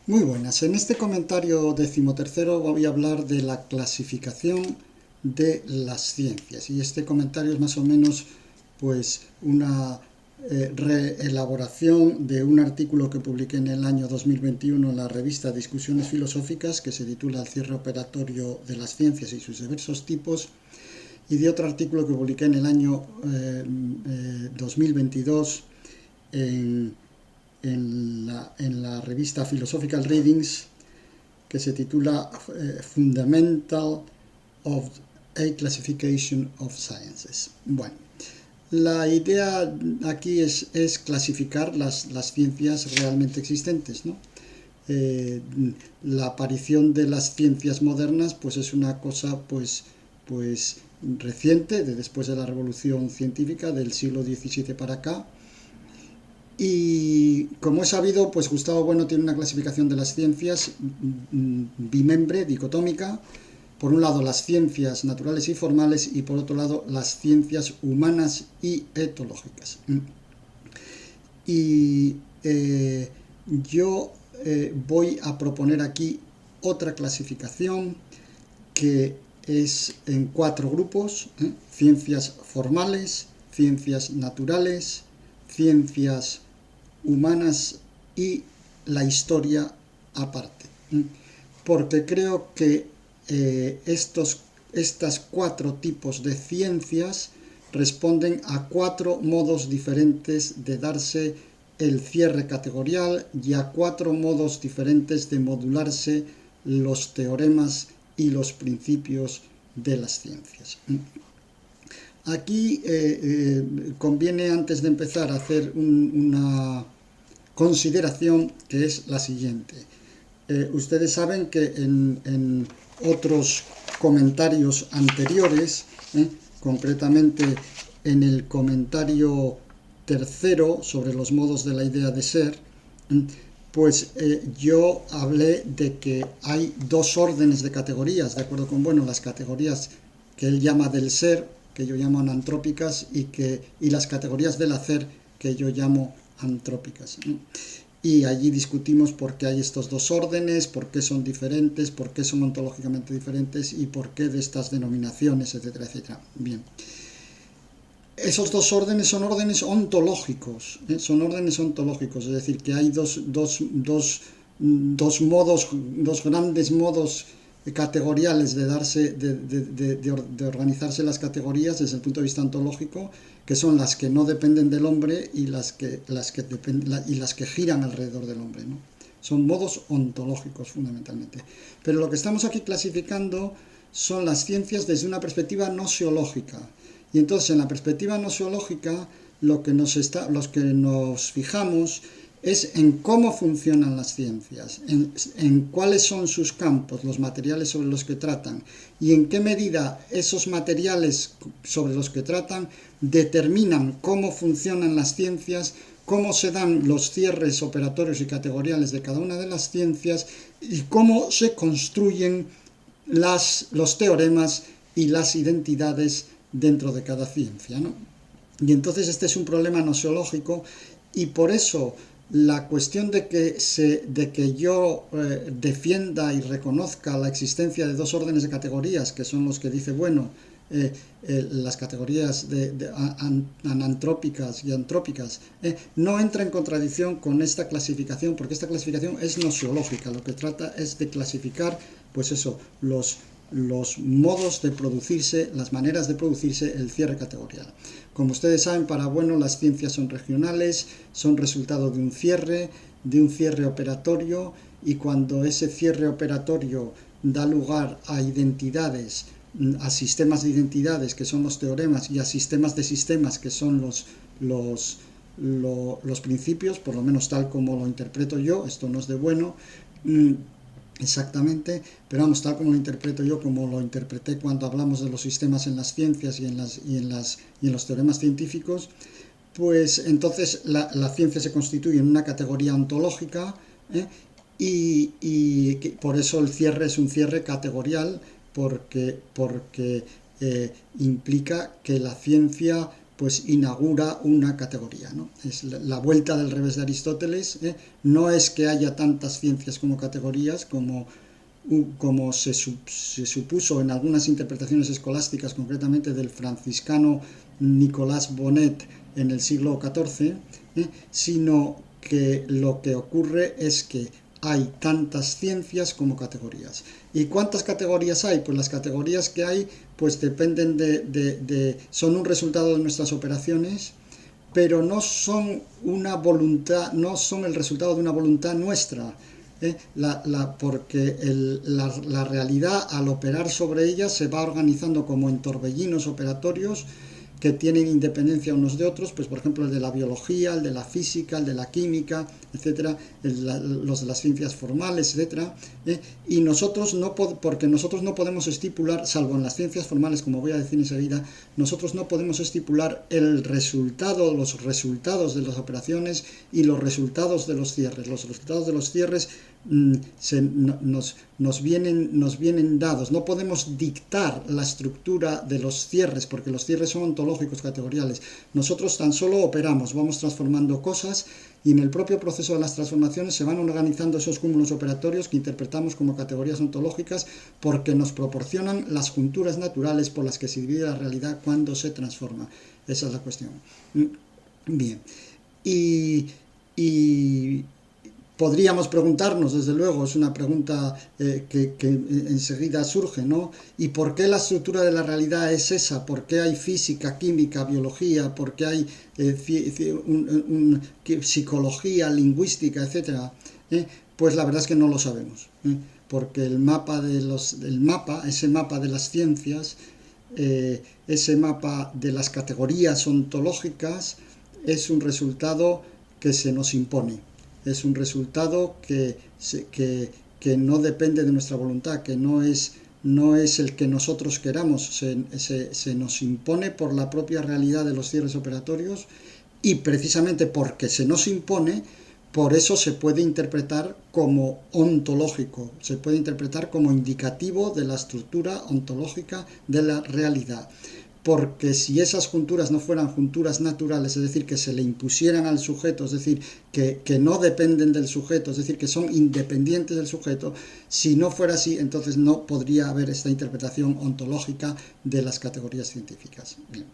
Muy buenas. En este comentario 13º voy a hablar de la clasificación de las ciencias. Y este comentario es más o menos pues una reelaboración de un artículo que publiqué en el año 2021 en la revista Discusiones Filosóficas, que se titula El cierre operatorio de las ciencias y sus diversos tipos, y de otro artículo que publiqué en el año 2022 en la revista Philosophical Readings, que se titula Fundamental of a Classification of Sciences. Bueno, la idea aquí es clasificar las ciencias realmente existentes, ¿no? La aparición de las ciencias modernas pues es una cosa pues reciente, después de la revolución científica del siglo XVII para acá. Y como he sabido, pues Gustavo Bueno tiene una clasificación de las ciencias bimembre, dicotómica. Por un lado las ciencias naturales y formales y por otro lado las ciencias humanas y etológicas. Y yo voy a proponer aquí otra clasificación que es en 4 grupos: ciencias formales, ciencias naturales, ciencias humanas y la historia aparte, porque creo que estos 4 tipos de ciencias responden a 4 modos diferentes de darse el cierre categorial y a 4 modos diferentes de modularse los teoremas y los principios de las ciencias. Aquí conviene, antes de empezar, a hacer una consideración que es la siguiente. Ustedes saben que en otros comentarios anteriores, concretamente en el comentario 3º sobre los modos de la idea de ser, pues yo hablé de que hay 2 órdenes de categorías, de acuerdo con Bueno, las categorías que él llama del ser, que yo llamo anantrópicas, y las categorías del hacer, que yo llamo antrópicas. Y allí discutimos por qué hay estos 2 órdenes, por qué son diferentes, por qué son ontológicamente diferentes y por qué de estas denominaciones, etcétera, etcétera. Bien. Esos 2 órdenes son órdenes ontológicos, son órdenes ontológicos, es decir, que hay dos grandes modos categoriales de organizarse las categorías desde el punto de vista ontológico, que son las que no dependen del hombre y las que giran alrededor del hombre, ¿no? Son modos ontológicos fundamentalmente. Pero lo que estamos aquí clasificando son las ciencias desde una perspectiva gnoseológica. Y entonces en la perspectiva gnoseológica los que nos fijamos es en cómo funcionan las ciencias, en cuáles son sus campos, los materiales sobre los que tratan, y en qué medida esos materiales sobre los que tratan determinan cómo funcionan las ciencias, cómo se dan los cierres operatorios y categoriales de cada una de las ciencias y cómo se construyen los teoremas y las identidades dentro de cada ciencia, ¿no? Y entonces este es un problema gnoseológico, y por eso la cuestión de que yo defienda y reconozca la existencia de 2 órdenes de categorías, que son los que dice Bueno, las categorías anantrópicas y antrópicas, no entra en contradicción con esta clasificación, porque esta clasificación es gnoseológica. Lo que trata es de clasificar, pues eso, los modos de producirse, las maneras de producirse el cierre categorial. Como ustedes saben, para Bueno las ciencias son regionales, son resultado de un cierre operatorio, y cuando ese cierre operatorio da lugar a identidades, a sistemas de identidades, que son los teoremas, y a sistemas de sistemas, que son los principios, por lo menos tal como lo interpreto yo. Esto no es de Bueno exactamente, pero vamos, tal como lo interpreto yo, como lo interpreté cuando hablamos de los sistemas en las ciencias y en los teoremas científicos, pues entonces la ciencia se constituye en una categoría ontológica, y por eso el cierre es un cierre categorial, porque implica que la ciencia pues inaugura una categoría, ¿no? Es la vuelta del revés de Aristóteles, no es que haya tantas ciencias como categorías, como se supuso en algunas interpretaciones escolásticas, concretamente del franciscano Nicolás Bonet en el siglo XIV, sino que lo que ocurre es que hay tantas ciencias como categorías. ¿Y cuántas categorías hay? Pues las categorías que hay pues dependen son un resultado de nuestras operaciones, pero no son una voluntad, no son el resultado de una voluntad nuestra, porque la realidad, al operar sobre ella, se va organizando como en torbellinos operatorios que tienen independencia unos de otros, pues por ejemplo el de la biología, el de la física, el de la química, etcétera, los de las ciencias formales, etcétera, y nosotros porque nosotros no podemos estipular, salvo en las ciencias formales, como voy a decir enseguida, nosotros no podemos estipular el resultado, los resultados de las operaciones y los resultados de los cierres. Los resultados de los cierres nos vienen dados. No podemos dictar la estructura de los cierres, porque los cierres son ontológicos, categoriales. Nosotros tan solo operamos, vamos transformando cosas, y en el propio proceso de las transformaciones se van organizando esos cúmulos operatorios que interpretamos como categorías ontológicas, porque nos proporcionan las junturas naturales por las que se divide la realidad cuando se transforma. Esa es la cuestión. Bien. Y podríamos preguntarnos, desde luego, es una pregunta que enseguida surge, ¿no? ¿Y por qué la estructura de la realidad es esa? ¿Por qué hay física, química, biología? ¿Por qué hay psicología, lingüística, etcétera? Pues la verdad es que no lo sabemos, porque ese mapa de las ciencias, ese mapa de las categorías ontológicas, es un resultado que se nos impone. Es un resultado que no depende de nuestra voluntad, que no es el que nosotros queramos, se nos impone por la propia realidad de los cierres operatorios, y precisamente porque se nos impone, por eso se puede interpretar como ontológico, se puede interpretar como indicativo de la estructura ontológica de la realidad. Porque si esas junturas no fueran junturas naturales, es decir, que se le impusieran al sujeto, es decir, que no dependen del sujeto, es decir, que son independientes del sujeto, si no fuera así, entonces no podría haber esta interpretación ontológica de las categorías científicas. Bien.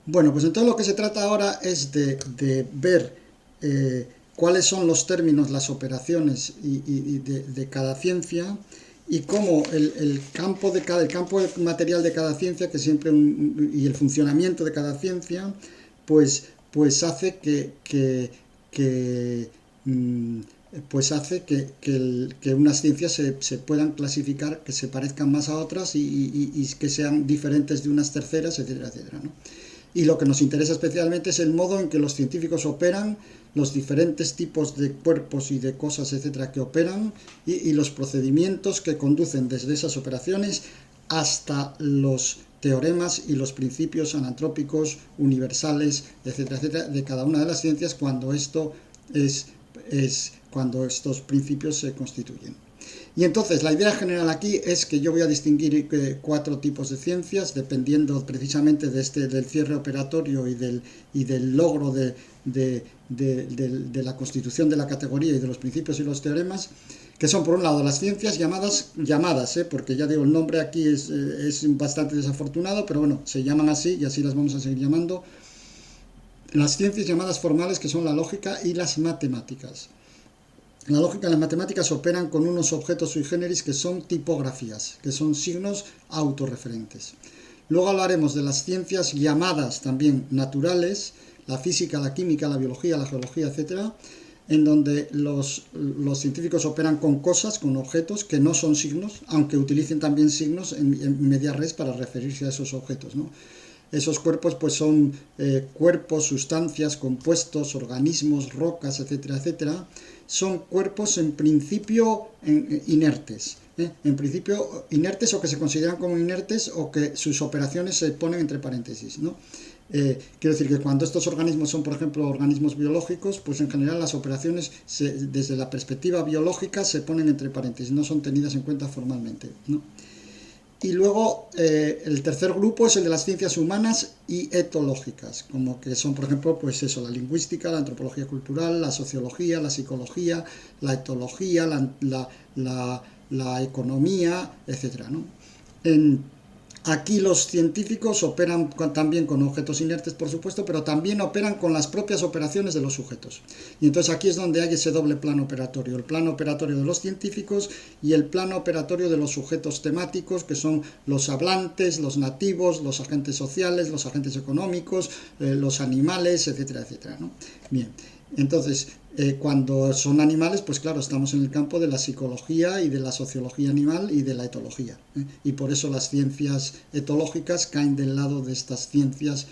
Bueno, pues entonces lo que se trata ahora es de ver cuáles son los términos, las operaciones de cada ciencia, y cómo el campo material de cada ciencia, que siempre y el funcionamiento de cada ciencia, pues hace que unas ciencias se puedan clasificar, que se parezcan más a otras y que sean diferentes de unas terceras, etcétera, etcétera, ¿no? Y lo que nos interesa especialmente es el modo en que los científicos operan, los diferentes tipos de cuerpos y de cosas, etcétera, que operan, y los procedimientos que conducen desde esas operaciones hasta los teoremas y los principios anatrópicos universales, etcétera, etcétera, de cada una de las ciencias cuando cuando estos principios se constituyen. Y entonces la idea general aquí es que yo voy a distinguir 4 tipos de ciencias, dependiendo precisamente del cierre operatorio y del logro de la constitución de la categoría y de los principios y los teoremas, que son por un lado las ciencias llamadas, porque ya digo, el nombre aquí es bastante desafortunado, pero bueno, se llaman así y así las vamos a seguir llamando. Las ciencias llamadas formales, que son la lógica y las matemáticas. La lógica y las matemáticas operan con unos objetos sui generis que son tipografías, que son signos autorreferentes. Luego hablaremos de las ciencias llamadas también naturales, la física, la química, la biología, la geología, etcétera, en donde los científicos operan con cosas, con objetos que no son signos, aunque utilicen también signos en media res para referirse a esos objetos, ¿no? Esos cuerpos pues son cuerpos, sustancias, compuestos, organismos, rocas, etcétera, etcétera. Son cuerpos en principio inertes. En principio inertes, o que se consideran como inertes, o que sus operaciones se ponen entre paréntesis, ¿no? Quiero decir que cuando estos organismos son, por ejemplo, organismos biológicos, pues en general las operaciones desde la perspectiva biológica se ponen entre paréntesis, no son tenidas en cuenta formalmente, ¿no? Y luego el tercer grupo es el de las ciencias humanas y etológicas, como que son, por ejemplo, pues eso, la lingüística, la antropología cultural, la sociología, la psicología, la etología, la economía, etcétera, ¿no? Aquí los científicos operan también con objetos inertes, por supuesto, pero también operan con las propias operaciones de los sujetos. Y entonces aquí es donde hay ese doble plano operatorio, el plano operatorio de los científicos y el plano operatorio de los sujetos temáticos, que son los hablantes, los nativos, los agentes sociales, los agentes económicos, los animales, etcétera, etcétera, ¿no? Bien, entonces, cuando son animales, pues claro, estamos en el campo de la psicología y de la sociología animal y de la etología, ¿eh? Y por eso las ciencias etológicas caen del lado de estas ciencias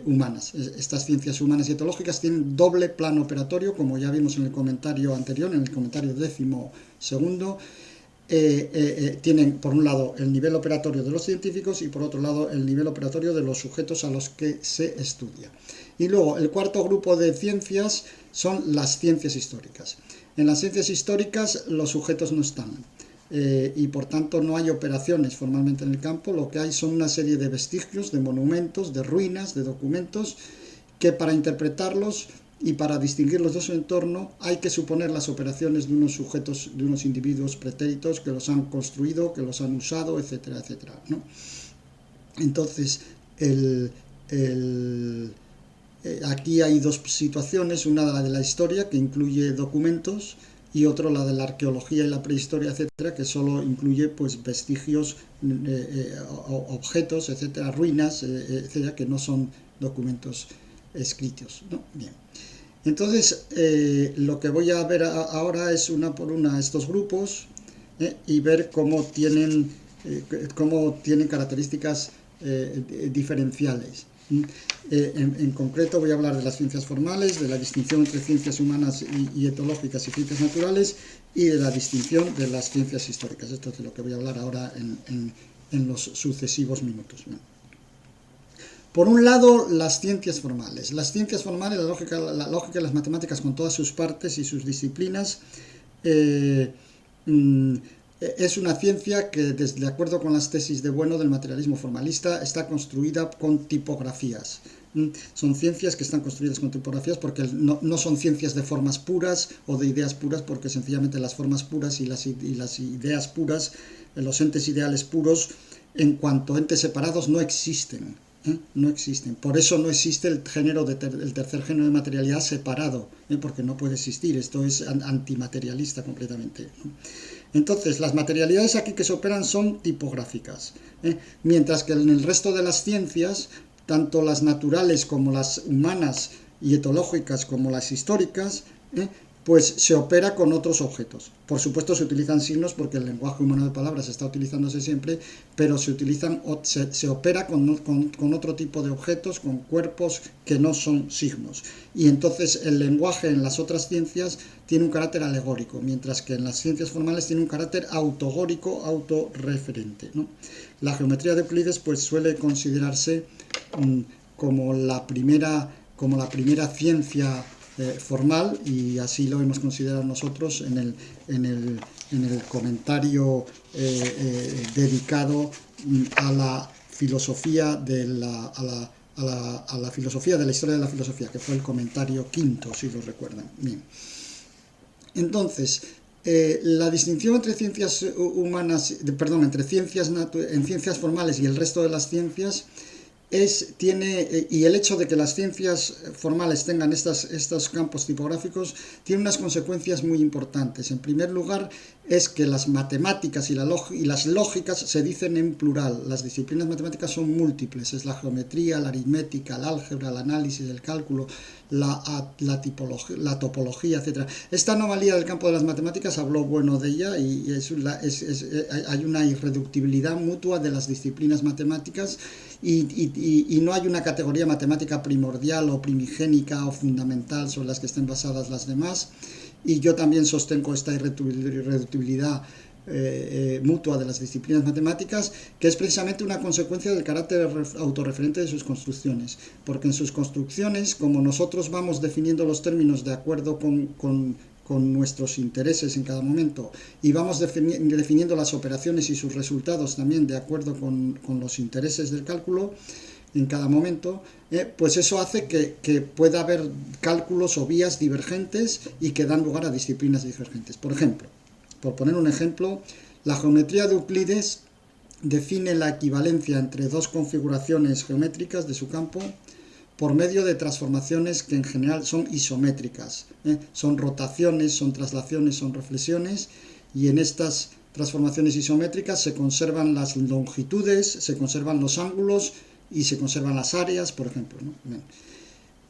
humanas. Estas ciencias humanas y etológicas tienen doble plano operatorio, como ya vimos en el comentario anterior, en el comentario 12º. Tienen por un lado el nivel operatorio de los científicos y por otro lado el nivel operatorio de los sujetos a los que se estudia. Y luego el cuarto grupo de ciencias son las ciencias históricas. En las ciencias históricas los sujetos no están y por tanto no hay operaciones formalmente en el campo, lo que hay son una serie de vestigios, de monumentos, de ruinas, de documentos que para interpretarlos y para distinguirlos de su entorno hay que suponer las operaciones de unos sujetos, de unos individuos pretéritos que los han construido, que los han usado, etcétera, etcétera, ¿no? Entonces, aquí hay dos situaciones, una la de la historia, que incluye documentos, y otra la de la arqueología y la prehistoria, etcétera, que solo incluye pues vestigios, objetos, etcétera, ruinas, etcétera, que no son documentos escritos, ¿no? Bien. Entonces, lo que voy a ver ahora es una por una estos grupos y ver cómo tienen características diferenciales. En concreto voy a hablar de las ciencias formales, de la distinción entre ciencias humanas y etológicas y ciencias naturales, y de la distinción de las ciencias históricas. Esto es de lo que voy a hablar ahora en los sucesivos minutos, ¿no? Por un lado, las ciencias formales. Las ciencias formales, la lógica y las matemáticas con todas sus partes y sus disciplinas, es una ciencia que, de acuerdo con las tesis de Bueno del materialismo formalista, está construida con tipografías. Son ciencias que están construidas con tipografías porque no son ciencias de formas puras o de ideas puras, porque sencillamente las formas puras y las ideas puras, los entes ideales puros, en cuanto a entes separados, no existen. No existen. Por eso no existe el tercer género de materialidad separado, porque no puede existir. Esto es antimaterialista completamente, ¿no? Entonces, las materialidades aquí que se operan son tipográficas, mientras que en el resto de las ciencias, tanto las naturales como las humanas y etológicas como las históricas, pues se opera con otros objetos. Por supuesto se utilizan signos porque el lenguaje humano de palabras está utilizándose siempre, pero se opera con otro tipo de objetos, con cuerpos que no son signos. Y entonces el lenguaje en las otras ciencias tiene un carácter alegórico, mientras que en las ciencias formales tiene un carácter autogórico, autorreferente, ¿no? La geometría de Euclides pues suele considerarse como la primera ciencia formal, y así lo hemos considerado nosotros en el comentario dedicado a la filosofía a la filosofía de la historia de la filosofía, que fue el comentario quinto, si lo recuerdan. Bien. Entonces, la distinción entre ciencias humanas, entre ciencias formales y el resto de las ciencias y el hecho de que las ciencias formales tengan estos campos tipográficos tiene unas consecuencias muy importantes. En primer lugar, es que las matemáticas y las lógicas se dicen en plural. Las disciplinas matemáticas son múltiples. Es la geometría, la aritmética, el álgebra, el análisis, el cálculo, la topología, etc. Esta anomalía del campo de las matemáticas habló Bueno de ella, y hay una irreductibilidad mutua de las disciplinas matemáticas, y no hay una categoría matemática primordial o primigénica o fundamental sobre las que estén basadas las demás. Y yo también sostengo esta irreductibilidad mutua de las disciplinas matemáticas, que es precisamente una consecuencia del carácter autorreferente de sus construcciones, porque en sus construcciones, como nosotros vamos definiendo los términos de acuerdo con con nuestros intereses en cada momento y vamos definiendo las operaciones y sus resultados también de acuerdo con los intereses del cálculo en cada momento, pues eso hace que pueda haber cálculos o vías divergentes y que dan lugar a disciplinas divergentes. Por ejemplo, por poner un ejemplo, la geometría de Euclides define la equivalencia entre dos configuraciones geométricas de su campo por medio de transformaciones que en general son isométricas, son rotaciones, son traslaciones, son reflexiones, y en estas transformaciones isométricas se conservan las longitudes, se conservan los ángulos y se conservan las áreas, por ejemplo, ¿no? Bien.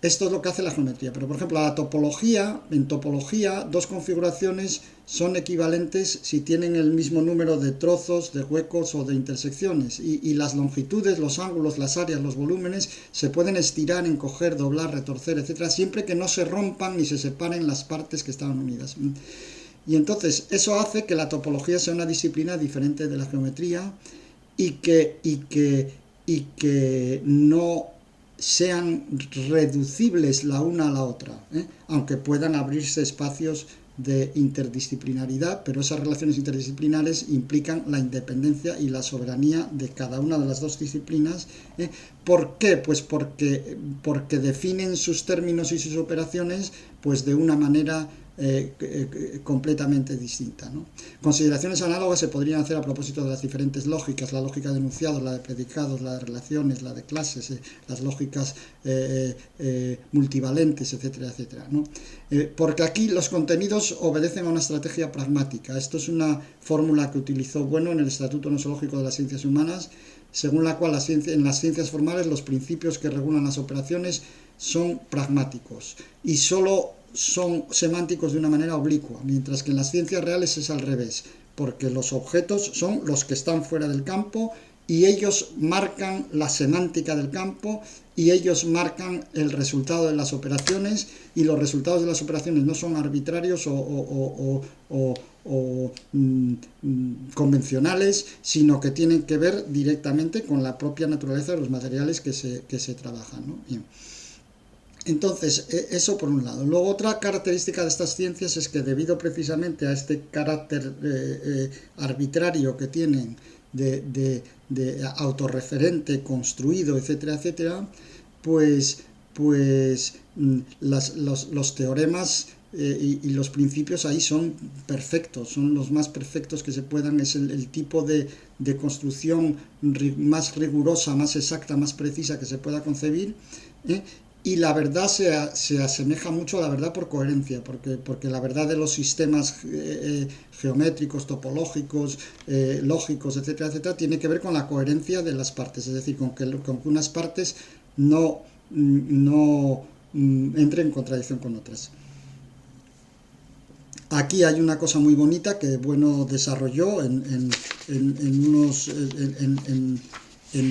Esto es lo que hace la geometría, pero por ejemplo la topología, en topología dos configuraciones son equivalentes si tienen el mismo número de trozos, de huecos o de intersecciones, y las longitudes, los ángulos, las áreas, los volúmenes se pueden estirar, encoger, doblar, retorcer, etcétera, siempre que no se rompan ni se separen las partes que estaban unidas. Y entonces eso hace que la topología sea una disciplina diferente de la geometría y que no sean reducibles la una a la otra, aunque puedan abrirse espacios de interdisciplinaridad, pero esas relaciones interdisciplinares implican la independencia y la soberanía de cada una de las dos disciplinas. ¿Por qué? Pues porque definen sus términos y sus operaciones pues de una manera completamente distinta, ¿no? Consideraciones análogas se podrían hacer a propósito de las diferentes lógicas, la lógica de enunciados, la de predicados, la de relaciones, la de clases, las lógicas multivalentes, etcétera, etcétera, ¿no? Porque aquí los contenidos obedecen a una estrategia pragmática. Esto es una fórmula que utilizó Bueno en el Estatuto Nosológico de las Ciencias Humanas, según la cual en las ciencias formales los principios que regulan las operaciones son pragmáticos y solo son semánticos de una manera oblicua, mientras que en las ciencias reales es al revés, porque los objetos son los que están fuera del campo y ellos marcan la semántica del campo y ellos marcan el resultado de las operaciones, y los resultados de las operaciones no son arbitrarios o convencionales, sino que tienen que ver directamente con la propia naturaleza de los materiales que se trabajan, ¿no? Bien. Entonces, eso por un lado. Luego, otra característica de estas ciencias es que debido precisamente a este carácter arbitrario que tienen de autorreferente, construido, etcétera, etcétera, pues los teoremas y los principios ahí son perfectos, son los más perfectos que se puedan, es el tipo de construcción más rigurosa, más exacta, más precisa que se pueda concebir, y la verdad se asemeja mucho a la verdad por coherencia, porque la verdad de los sistemas geométricos, topológicos, lógicos, etcétera, etcétera, tiene que ver con la coherencia de las partes, es decir, con que unas partes no entren en contradicción con otras. Aquí hay una cosa muy bonita que Bueno desarrolló en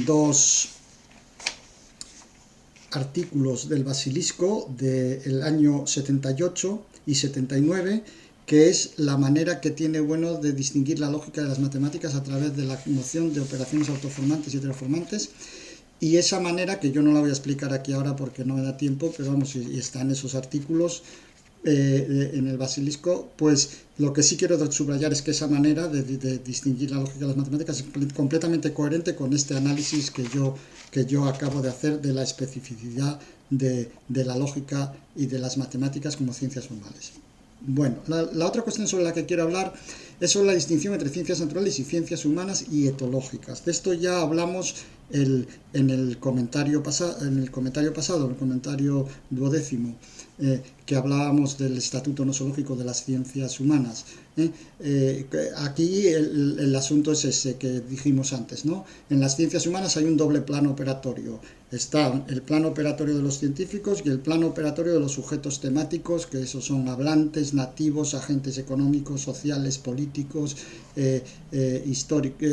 dos artículos del Basilisco del año 78 y 79, que es la manera que tiene Bueno de distinguir la lógica de las matemáticas a través de la noción de operaciones autoformantes y heteroformantes, y esa manera, que yo no la voy a explicar aquí ahora porque no me da tiempo, pero vamos, y está en esos artículos en el Basilisco, pues lo que sí quiero subrayar es que esa manera de distinguir la lógica de las matemáticas es completamente coherente con este análisis que yo acabo de hacer de la especificidad de la lógica y de las matemáticas como ciencias formales. Bueno, la otra cuestión sobre la que quiero hablar es sobre la distinción entre ciencias naturales y ciencias humanas y etológicas. De esto ya hablamos en el comentario pasado, en el comentario 12º, que hablábamos del Estatuto Nosológico de las Ciencias Humanas. Aquí el asunto es ese que dijimos antes, ¿no? En las ciencias humanas hay un doble plano operatorio. Está el plano operatorio de los científicos y el plano operatorio de los sujetos temáticos, que esos son hablantes, nativos, agentes económicos, sociales, políticos, históricos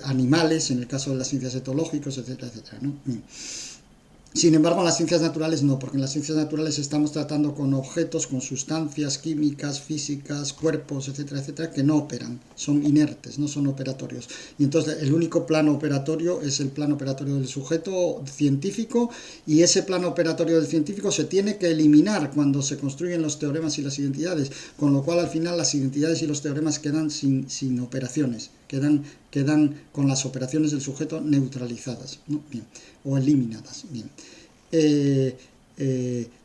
animales, en el caso de las ciencias etológicas, etcétera, etcétera, ¿no? Sin embargo, en las ciencias naturales no, porque en las ciencias naturales estamos tratando con objetos, con sustancias químicas, físicas, cuerpos, etcétera, etcétera, que no operan, son inertes, no son operatorios. Y entonces el único plano operatorio es el plano operatorio del sujeto científico, y ese plano operatorio del científico se tiene que eliminar cuando se construyen los teoremas y las identidades, con lo cual al final las identidades y los teoremas quedan sin operaciones, quedan con las operaciones del sujeto neutralizadas, ¿no? Bien, o eliminadas. Bien.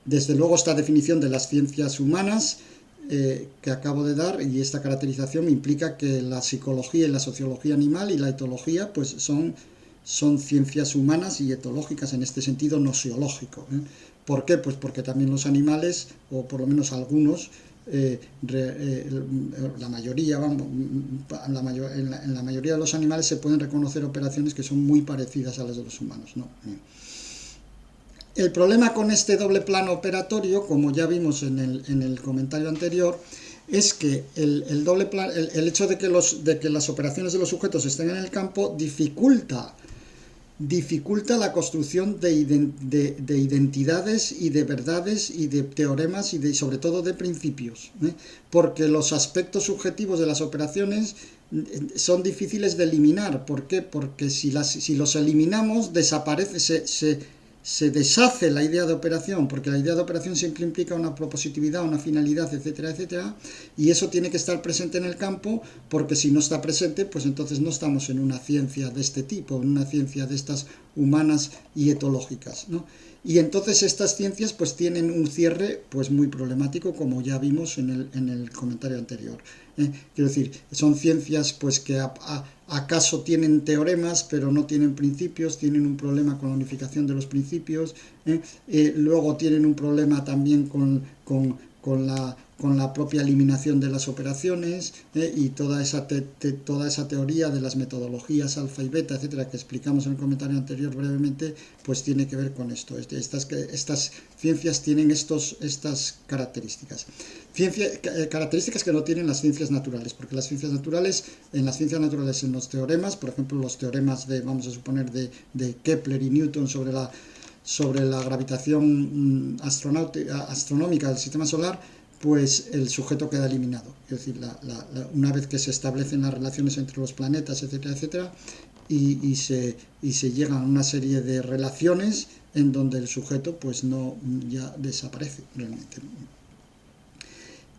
Desde luego esta definición de las ciencias humanas que acabo de dar y esta caracterización implica que la psicología y la sociología animal y la etología pues son ciencias humanas y etológicas en este sentido noseológico. ¿Por qué? Pues porque también los animales, o por lo menos algunos, la mayoría, en la mayoría de los animales se pueden reconocer operaciones que son muy parecidas a las de los humanos, ¿no? El problema con este doble plano operatorio, como ya vimos en el comentario anterior, es que el hecho de que las operaciones de los sujetos estén en el campo dificulta la construcción de identidades y de verdades y de teoremas y sobre todo de principios, porque los aspectos subjetivos de las operaciones son difíciles de eliminar. ¿Por qué? Porque si los eliminamos desaparece, se deshace la idea de operación, porque la idea de operación siempre implica una propositividad, una finalidad, etcétera, etcétera, y eso tiene que estar presente en el campo, porque si no está presente, pues entonces no estamos en una ciencia de este tipo, en una ciencia de estas humanas y etológicas, ¿no? Y entonces estas ciencias pues tienen un cierre pues muy problemático, como ya vimos en el comentario anterior. Quiero decir, son ciencias pues que acaso tienen teoremas pero no tienen principios, tienen un problema con la unificación de los principios, luego tienen un problema también con la propia eliminación de las operaciones, y toda esa teoría de las metodologías alfa y beta, etcétera, que explicamos en el comentario anterior brevemente, pues tiene que ver con esto. Estas ciencias tienen estas características. Características que no tienen las ciencias naturales, porque en las ciencias naturales, en los teoremas, por ejemplo, los teoremas vamos a suponer, de Kepler y Newton sobre la gravitación astronómica del sistema solar, pues el sujeto queda eliminado. Es decir, una vez que se establecen las relaciones entre los planetas, etcétera, etcétera, y se llegan a una serie de relaciones en donde el sujeto pues ya desaparece realmente.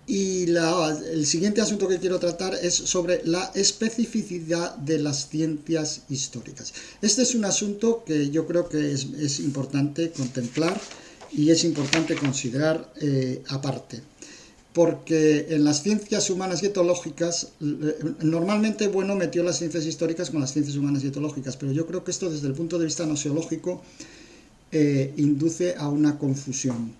Y el siguiente asunto que quiero tratar es sobre la especificidad de las ciencias históricas. Este es un asunto que yo creo que es importante contemplar y es importante considerar aparte. Porque en las ciencias humanas y etológicas, normalmente metió las ciencias históricas con las ciencias humanas y etológicas, pero yo creo que esto desde el punto de vista noseológico induce a una confusión.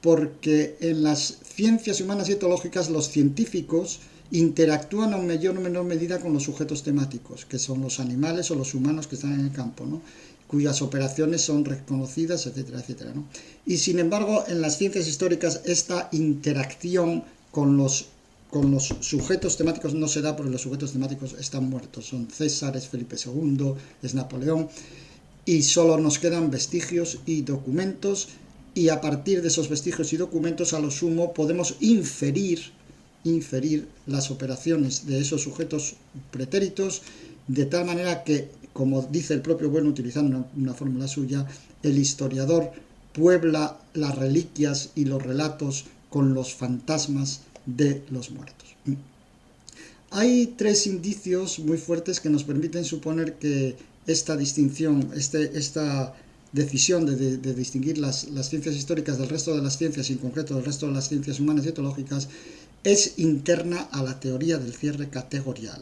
Porque en las ciencias humanas y etológicas los científicos interactúan en mayor o menor medida con los sujetos temáticos, que son los animales o los humanos que están en el campo, ¿no? Cuyas operaciones son reconocidas, etcétera, etcétera, ¿no? Y sin embargo, en las ciencias históricas esta interacción con los sujetos temáticos no se da, porque los sujetos temáticos están muertos. Son César, es Felipe II, es Napoleón, y solo nos quedan vestigios y documentos, y a partir de esos vestigios y documentos, a lo sumo, podemos inferir las operaciones de esos sujetos pretéritos, de tal manera que, como dice el propio Bueno, utilizando una fórmula suya, el historiador puebla las reliquias y los relatos con los fantasmas de los muertos. Hay tres indicios muy fuertes que nos permiten suponer que esta distinción, esta decisión de distinguir las ciencias históricas del resto de las ciencias, y en concreto del resto de las ciencias humanas y etológicas, es interna a la teoría del cierre categorial.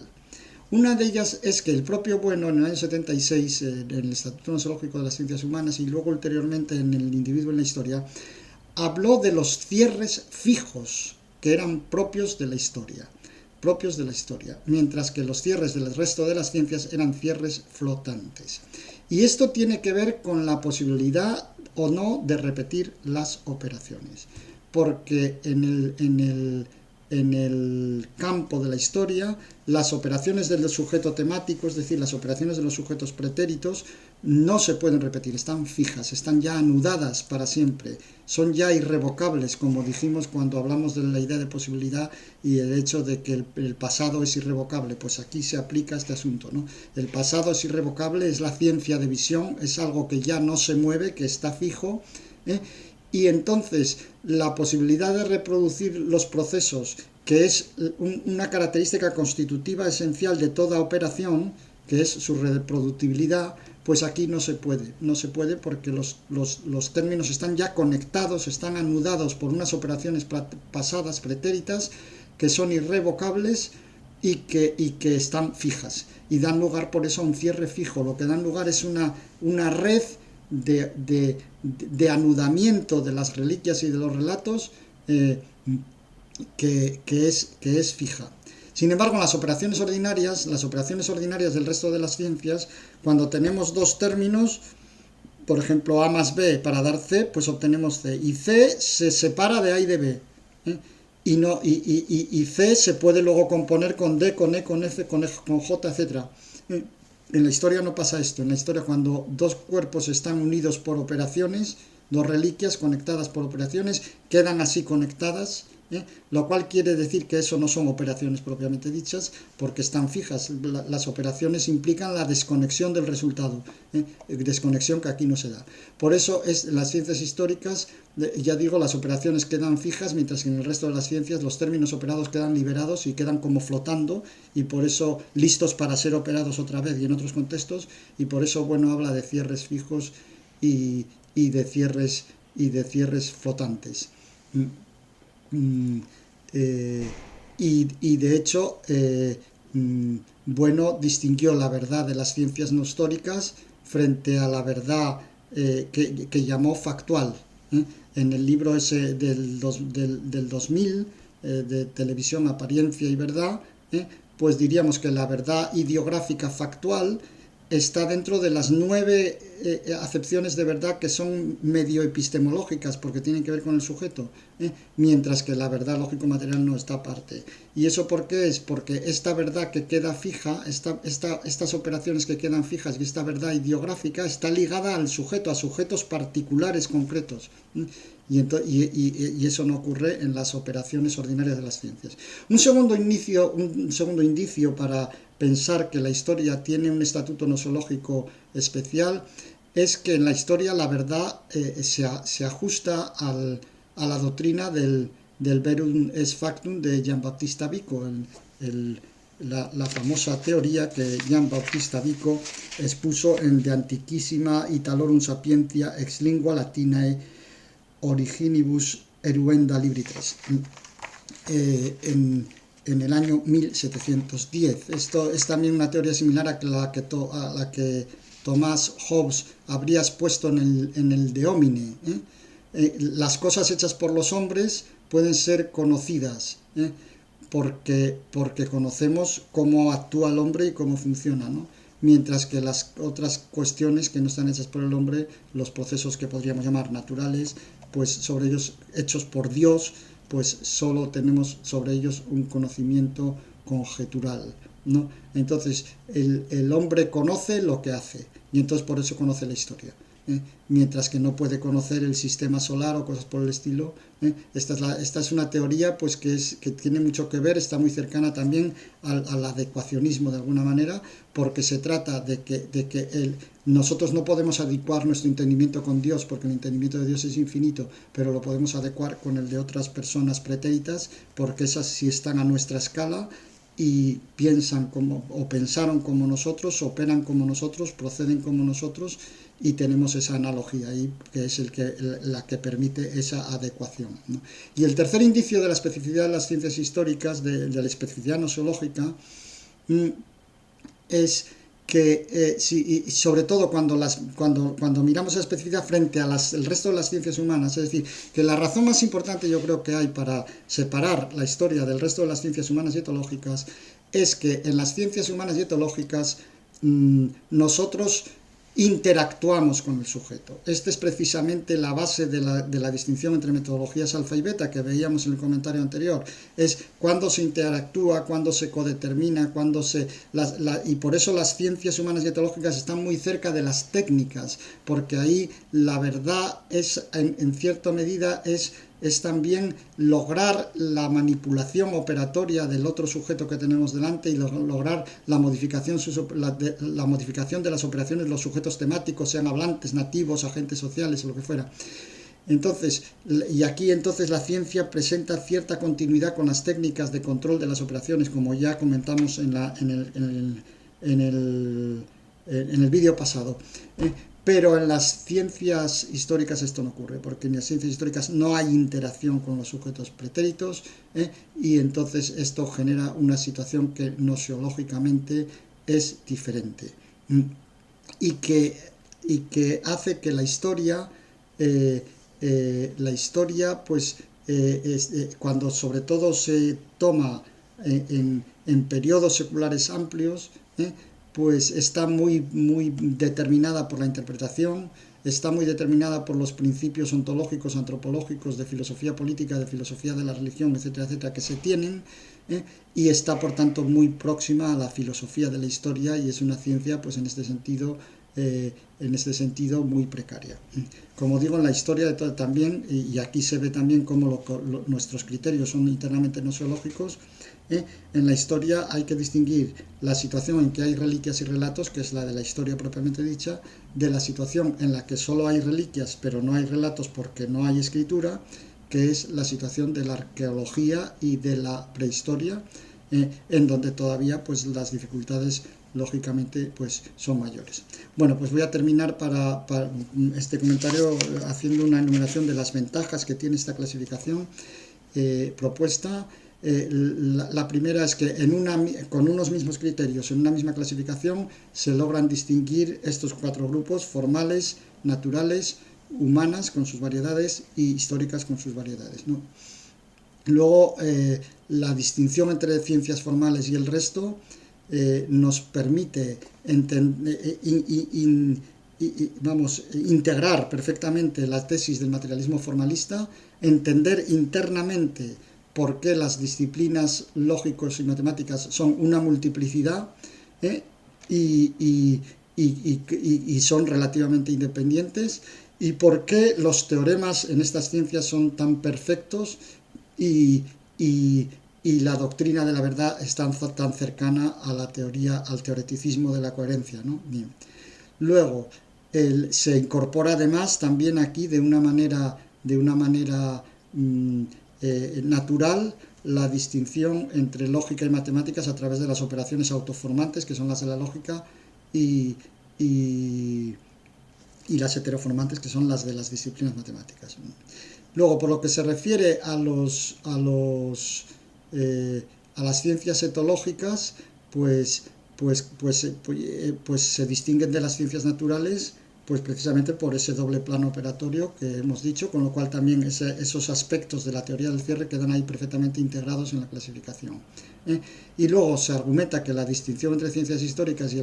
Una de ellas es que el propio Bueno, en el año 76, en el Estatuto Nosológico de las Ciencias Humanas y luego ulteriormente en el Individuo en la Historia, habló de los cierres fijos que eran propios de la historia, mientras que los cierres del resto de las ciencias eran cierres flotantes. Y esto tiene que ver con la posibilidad o no de repetir las operaciones, porque en el campo de la historia, las operaciones del sujeto temático, es decir, las operaciones de los sujetos pretéritos, no se pueden repetir, están fijas, están ya anudadas para siempre, son ya irrevocables, como dijimos cuando hablamos de la idea de posibilidad y el hecho de que el pasado es irrevocable. Pues aquí se aplica este asunto, ¿no? El pasado es irrevocable, es la ciencia de visión, es algo que ya no se mueve, que está fijo, ¿eh? Y entonces la posibilidad de reproducir los procesos, que es una característica constitutiva esencial de toda operación, que es su reproducibilidad, pues aquí no se puede porque los términos están ya conectados, están anudados por unas operaciones pasadas, pretéritas, que son irrevocables y que están fijas, y dan lugar por eso a un cierre fijo. Lo que dan lugar es una red de anudamiento de las reliquias y de los relatos que es fija. Sin embargo, en las operaciones ordinarias del resto de las ciencias, cuando tenemos dos términos, por ejemplo A más B para dar C, pues obtenemos C, y C se separa de A y de B, ¿eh? y C se puede luego componer con D, con E, con F, con J, etc. En la historia no pasa esto. En la historia, cuando dos cuerpos están unidos por operaciones, dos reliquias conectadas por operaciones, quedan así conectadas, lo cual quiere decir que eso no son operaciones propiamente dichas, porque están fijas. Las operaciones implican la desconexión del resultado, desconexión que aquí no se da. Por eso en las ciencias históricas, ya digo, las operaciones quedan fijas, mientras que en el resto de las ciencias los términos operados quedan liberados y quedan como flotando, y por eso listos para ser operados otra vez y en otros contextos, y por eso, bueno, habla de cierres fijos y de cierres flotantes. Y de hecho, bueno, distinguió la verdad de las ciencias no históricas frente a la verdad que llamó factual. En el libro ese del 2000, de Televisión, Apariencia y Verdad, pues diríamos que la verdad ideográfica factual está dentro de las 9 acepciones de verdad que son medio epistemológicas, porque tienen que ver con el sujeto, mientras que la verdad lógico-material no está aparte. ¿Y eso por qué es? Porque esta verdad que queda fija, estas operaciones que quedan fijas y esta verdad ideográfica está ligada al sujeto, a sujetos particulares concretos. Y eso no ocurre en las operaciones ordinarias de las ciencias. Un segundo indicio para pensar que la historia tiene un estatuto nosológico especial es que en la historia la verdad se ajusta a la doctrina del verum est factum de Gian Battista Vico, la famosa teoría que Gian Battista Vico expuso en De Antiquissima Italorum Sapientia ex lingua latinae originibus eruenda libri 3. En el año 1710. Esto es también una teoría similar a la que Tomás Hobbes habría expuesto en el De Homine. Las cosas hechas por los hombres pueden ser conocidas, porque conocemos cómo actúa el hombre y cómo funciona, ¿no? Mientras que las otras cuestiones que no están hechas por el hombre, los procesos que podríamos llamar naturales, pues sobre ellos hechos por Dios, pues solo tenemos sobre ellos un conocimiento conjetural, ¿no? Entonces el hombre conoce lo que hace, y entonces por eso conoce la historia, mientras que no puede conocer el sistema solar o cosas por el estilo. Esta es una teoría pues que tiene mucho que ver, está muy cercana también al adecuacionismo de alguna manera, porque se trata de que nosotros no podemos adecuar nuestro entendimiento con Dios, porque el entendimiento de Dios es infinito, pero lo podemos adecuar con el de otras personas pretéritas, porque esas sí están a nuestra escala y piensan pensaron como nosotros, operan como nosotros, proceden como nosotros, y tenemos esa analogía ahí, que es la que permite esa adecuación, ¿no? Y el tercer indicio de la especificidad de las ciencias históricas, de la especificidad nosológica, es que sobre todo cuando miramos esa especificidad frente a el resto de las ciencias humanas, es decir, que la razón más importante yo creo que hay para separar la historia del resto de las ciencias humanas y etológicas es que en las ciencias humanas y etológicas nosotros interactuamos con el sujeto. Esta es precisamente la base de la distinción entre metodologías alfa y beta que veíamos en el comentario anterior. Es cuándo se interactúa, cuándo se codetermina, y por eso las ciencias humanas y etológicas están muy cerca de las técnicas, porque ahí la verdad es, en cierta medida, es también lograr la manipulación operatoria del otro sujeto que tenemos delante y lograr la modificación de las operaciones de los sujetos temáticos, sean hablantes, nativos, agentes sociales o lo que fuera. Entonces, y aquí entonces la ciencia presenta cierta continuidad con las técnicas de control de las operaciones, como ya comentamos en el vídeo pasado. Pero en las ciencias históricas esto no ocurre, porque en las ciencias históricas no hay interacción con los sujetos pretéritos, y entonces esto genera una situación que nosiológicamente es diferente, y que hace que la historia pues cuando sobre todo se toma en periodos seculares amplios, pues está muy determinada por la interpretación, está muy determinada por los principios ontológicos, antropológicos, de filosofía política, de filosofía de la religión, etcétera, etcétera, que se tienen, y está por tanto muy próxima a la filosofía de la historia, y es una ciencia pues en este sentido muy precaria. Como digo, en la historia también, y aquí se ve también cómo nuestros criterios son internamente nosiológicos. En la historia hay que distinguir la situación en que hay reliquias y relatos, que es la de la historia propiamente dicha, de la situación en la que solo hay reliquias pero no hay relatos porque no hay escritura, que es la situación de la arqueología y de la prehistoria, en donde todavía pues las dificultades lógicamente pues son mayores. Bueno, pues voy a terminar para este comentario haciendo una enumeración de las ventajas que tiene esta clasificación propuesta. La primera es que con unos mismos criterios, en una misma clasificación, se logran distinguir estos 4 grupos: formales, naturales, humanas con sus variedades y históricas con sus variedades, ¿no? Luego, la distinción entre ciencias formales y el resto nos permite integrar perfectamente la tesis del materialismo formalista, entender internamente por qué las disciplinas lógicos y matemáticas son una multiplicidad, y son relativamente independientes, y por qué los teoremas en estas ciencias son tan perfectos y la doctrina de la verdad es tan cercana a la teoría, al teoreticismo de la coherencia, ¿no? Bien. Luego, se incorpora además también aquí de una manera natural la distinción entre lógica y matemáticas a través de las operaciones autoformantes, que son las de la lógica, y las heteroformantes, que son las de las disciplinas matemáticas. Luego, por lo que se refiere a las ciencias etológicas, pues se distinguen de las ciencias naturales pues precisamente por ese doble plano operatorio que hemos dicho, con lo cual también esos aspectos de la teoría del cierre quedan ahí perfectamente integrados en la clasificación. Y luego se argumenta que la distinción entre ciencias históricas y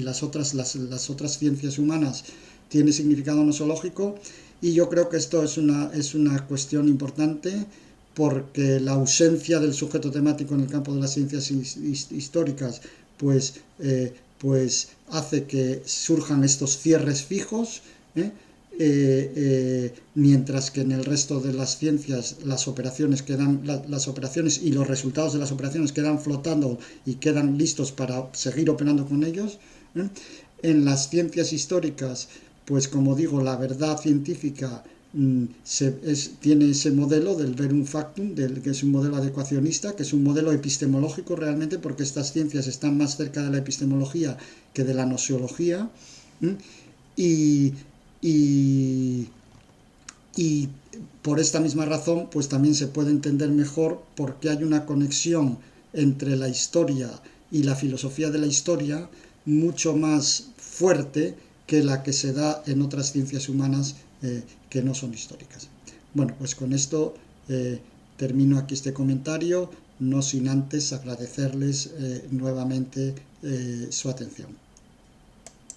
las otras ciencias humanas tiene significado nosológico, y yo creo que esto es una cuestión importante, porque la ausencia del sujeto temático en el campo de las ciencias históricas pues hace que surjan estos cierres fijos, mientras que en el resto de las ciencias las operaciones y los resultados de las operaciones quedan flotando y quedan listos para seguir operando con ellos. En las ciencias históricas, pues como digo, la verdad científica tiene ese modelo del verum factum, que es un modelo adecuacionista, que es un modelo epistemológico realmente, porque estas ciencias están más cerca de la epistemología que de la nosiología, y por esta misma razón pues también se puede entender mejor por qué hay una conexión entre la historia y la filosofía de la historia mucho más fuerte que la que se da en otras ciencias humanas que no son históricas. Bueno, pues con esto termino aquí este comentario, no sin antes agradecerles nuevamente su atención.